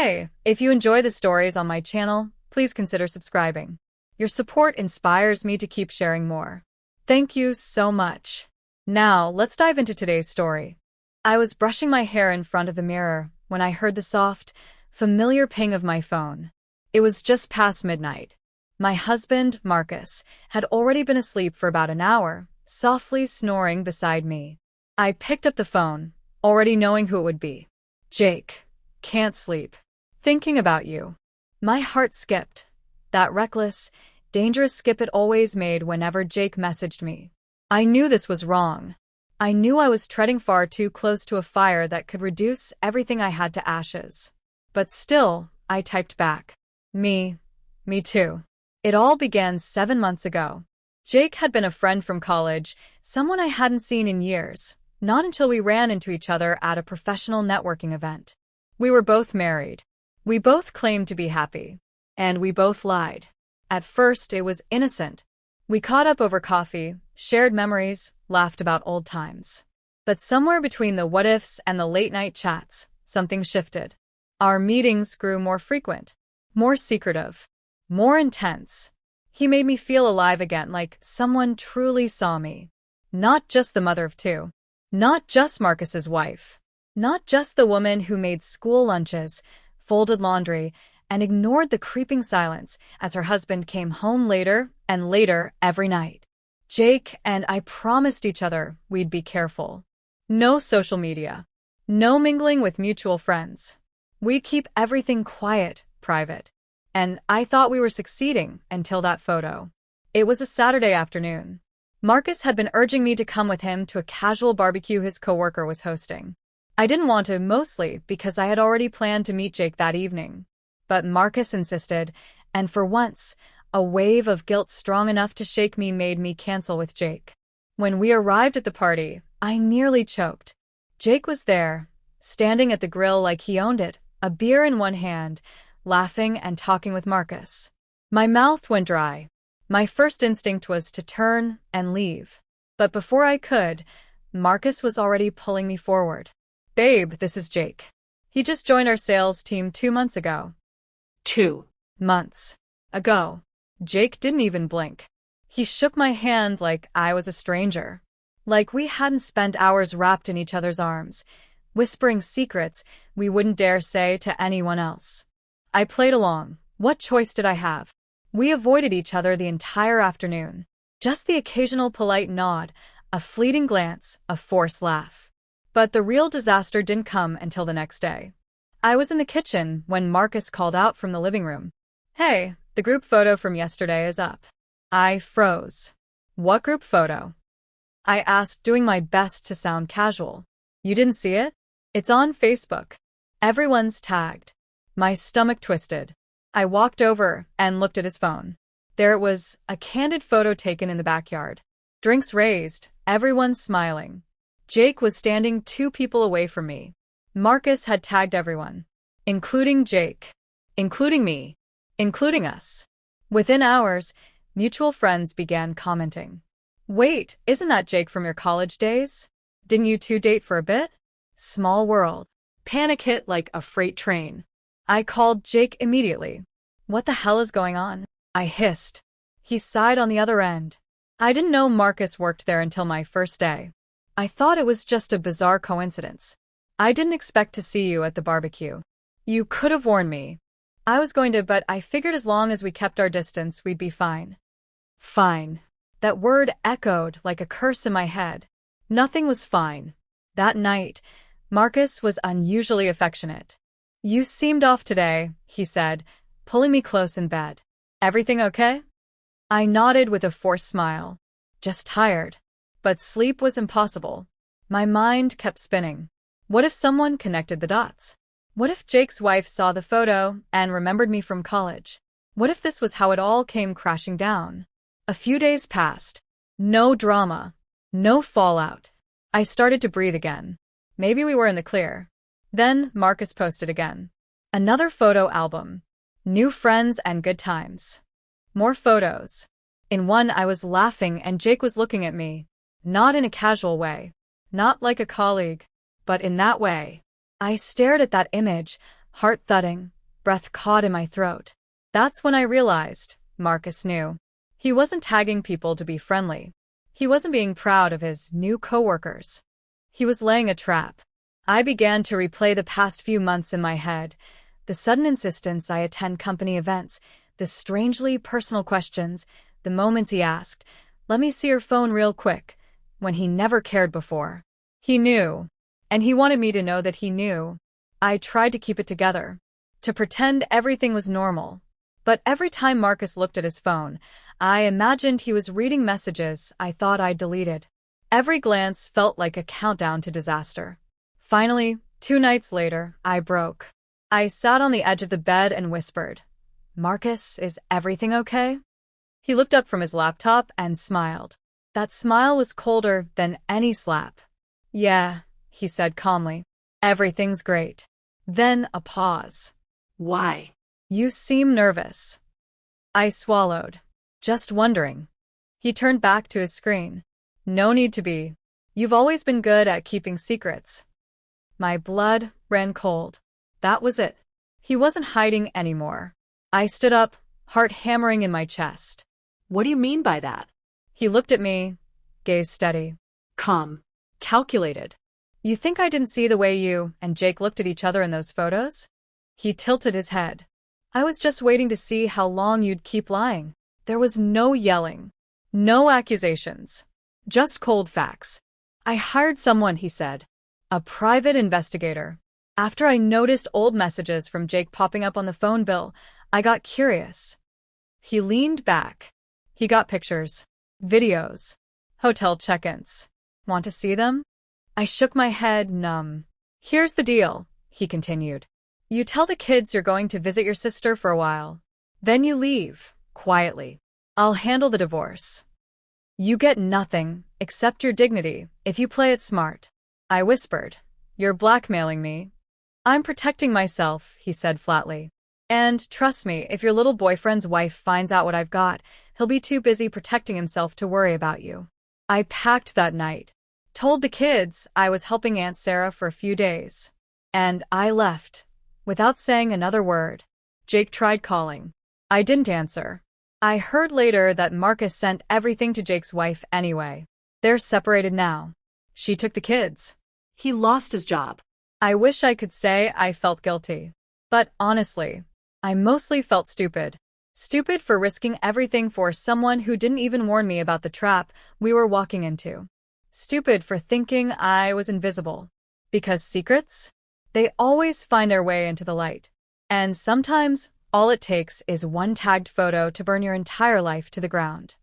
Hey, if you enjoy the stories on my channel, please consider subscribing. Your support inspires me to keep sharing more. Thank you so much. Now, let's dive into today's story. I was brushing my hair in front of the mirror when I heard the soft, familiar ping of my phone. It was just past midnight. My husband, Marcus, had already been asleep for about an hour, softly snoring beside me. I picked up the phone, already knowing who it would be. Jake. Can't sleep. Thinking about you. My heart skipped. That reckless, dangerous skip it always made whenever Jake messaged me. I knew this was wrong. I knew I was treading far too close to a fire that could reduce everything I had to ashes. But still, I typed back. Me too. It all began 7 months ago. Jake had been a friend from college, someone I hadn't seen in years, not until we ran into each other at a professional networking event. We were both married. We both claimed to be happy. And we both lied. At first, it was innocent. We caught up over coffee, shared memories, laughed about old times. But somewhere between the what-ifs and the late-night chats, something shifted. Our meetings grew more frequent, more secretive, more intense. He made me feel alive again, like someone truly saw me. Not just the mother of two. Not just Marcus's wife. Not just the woman who made school lunches, folded laundry, and ignored the creeping silence as her husband came home later and later every night. Jake and I promised each other we'd be careful. No social media. No mingling with mutual friends. We'd keep everything quiet, private. And I thought we were succeeding until that photo. It was a Saturday afternoon. Marcus had been urging me to come with him to a casual barbecue his coworker was hosting. I didn't want to, mostly because I had already planned to meet Jake that evening. But Marcus insisted, and for once, a wave of guilt strong enough to shake me made me cancel with Jake. When we arrived at the party, I nearly choked. Jake was there, standing at the grill like he owned it, a beer in one hand, laughing and talking with Marcus. My mouth went dry. My first instinct was to turn and leave. But before I could, Marcus was already pulling me forward. Babe, this is Jake. He just joined our sales team 2 months ago. 2 months ago. Jake didn't even blink. He shook my hand like I was a stranger. Like we hadn't spent hours wrapped in each other's arms, whispering secrets we wouldn't dare say to anyone else. I played along. What choice did I have? We avoided each other the entire afternoon. Just the occasional polite nod, a fleeting glance, a forced laugh. But the real disaster didn't come until the next day. I was in the kitchen when Marcus called out from the living room. Hey, the group photo from yesterday is up. I froze. What group photo? I asked, doing my best to sound casual. You didn't see it? It's on Facebook. Everyone's tagged. My stomach twisted. I walked over and looked at his phone. There it was, a candid photo taken in the backyard. Drinks raised, everyone smiling. Jake was standing 2 people away from me. Marcus had tagged everyone. Including Jake. Including me. Including us. Within hours, mutual friends began commenting. Wait, isn't that Jake from your college days? Didn't you two date for a bit? Small world. Panic hit like a freight train. I called Jake immediately. What the hell is going on? I hissed. He sighed on the other end. I didn't know Marcus worked there until my first day. I thought it was just a bizarre coincidence. I didn't expect to see you at the barbecue. You could have warned me. I was going to, but I figured as long as we kept our distance, we'd be fine. Fine. That word echoed like a curse in my head. Nothing was fine. That night, Marcus was unusually affectionate. You seemed off today, he said, pulling me close in bed. Everything okay? I nodded with a forced smile. Just tired. But sleep was impossible. My mind kept spinning. What if someone connected the dots? What if Jake's wife saw the photo and remembered me from college? What if this was how it all came crashing down? A few days passed. No drama. No fallout. I started to breathe again. Maybe we were in the clear. Then Marcus posted again. Another photo album. New friends and good times. More photos. In one I was laughing and Jake was looking at me. Not in a casual way. Not like a colleague. But in that way. I stared at that image, Heart thudding, breath caught in my throat. That's when I realized Marcus knew. He wasn't tagging people to be friendly. He wasn't being proud of his new coworkers. He was laying a trap. I began to replay the past few months in my head. The sudden insistence I attend company events, the strangely personal questions, the moments he asked, "Let me see your phone real quick," when he never cared before. He knew. And he wanted me to know that he knew. I tried to keep it together, to pretend everything was normal. But every time Marcus looked at his phone, I imagined he was reading messages I thought I'd deleted. Every glance felt like a countdown to disaster. Finally, 2 nights later, I broke. I sat on the edge of the bed and whispered, "Marcus, is everything okay?" He looked up from his laptop and smiled. That smile was colder than any slap. "Yeah," he said calmly. "Everything's great." Then a pause. Why? "You seem nervous." I swallowed. "Just wondering." He turned back to his screen. "No need to be. You've always been good at keeping secrets." My blood ran cold. That was it. He wasn't hiding anymore. I stood up, heart hammering in my chest. What do you mean by that? He looked at me, gaze steady. Calm. Calculated. "You think I didn't see the way you and Jake looked at each other in those photos?" He tilted his head. "I was just waiting to see how long you'd keep lying." There was no yelling, no accusations, just cold facts. "I hired someone," he said. "A private investigator. After I noticed old messages from Jake popping up on the phone bill, I got curious." He leaned back. "He got pictures, videos, hotel check-ins. Want to see them?" I shook my head, numb. "Here's the deal," he continued. "You tell the kids you're going to visit your sister for a while. Then you leave, quietly. I'll handle the divorce. You get nothing, except your dignity, if you play it smart." I whispered, "You're blackmailing me." "I'm protecting myself," he said flatly. "And trust me, if your little boyfriend's wife finds out what I've got, he'll be too busy protecting himself to worry about you." I packed that night. Told the kids I was helping Aunt Sarah for a few days. And I left, without saying another word. Jake tried calling. I didn't answer. I heard later that Marcus sent everything to Jake's wife anyway. They're separated now. She took the kids. He lost his job. I wish I could say I felt guilty. But honestly, I mostly felt stupid. Stupid for risking everything for someone who didn't even warn me about the trap we were walking into. Stupid for thinking I was invisible. Because secrets? They always find their way into the light. And sometimes, all it takes is one tagged photo to burn your entire life to the ground.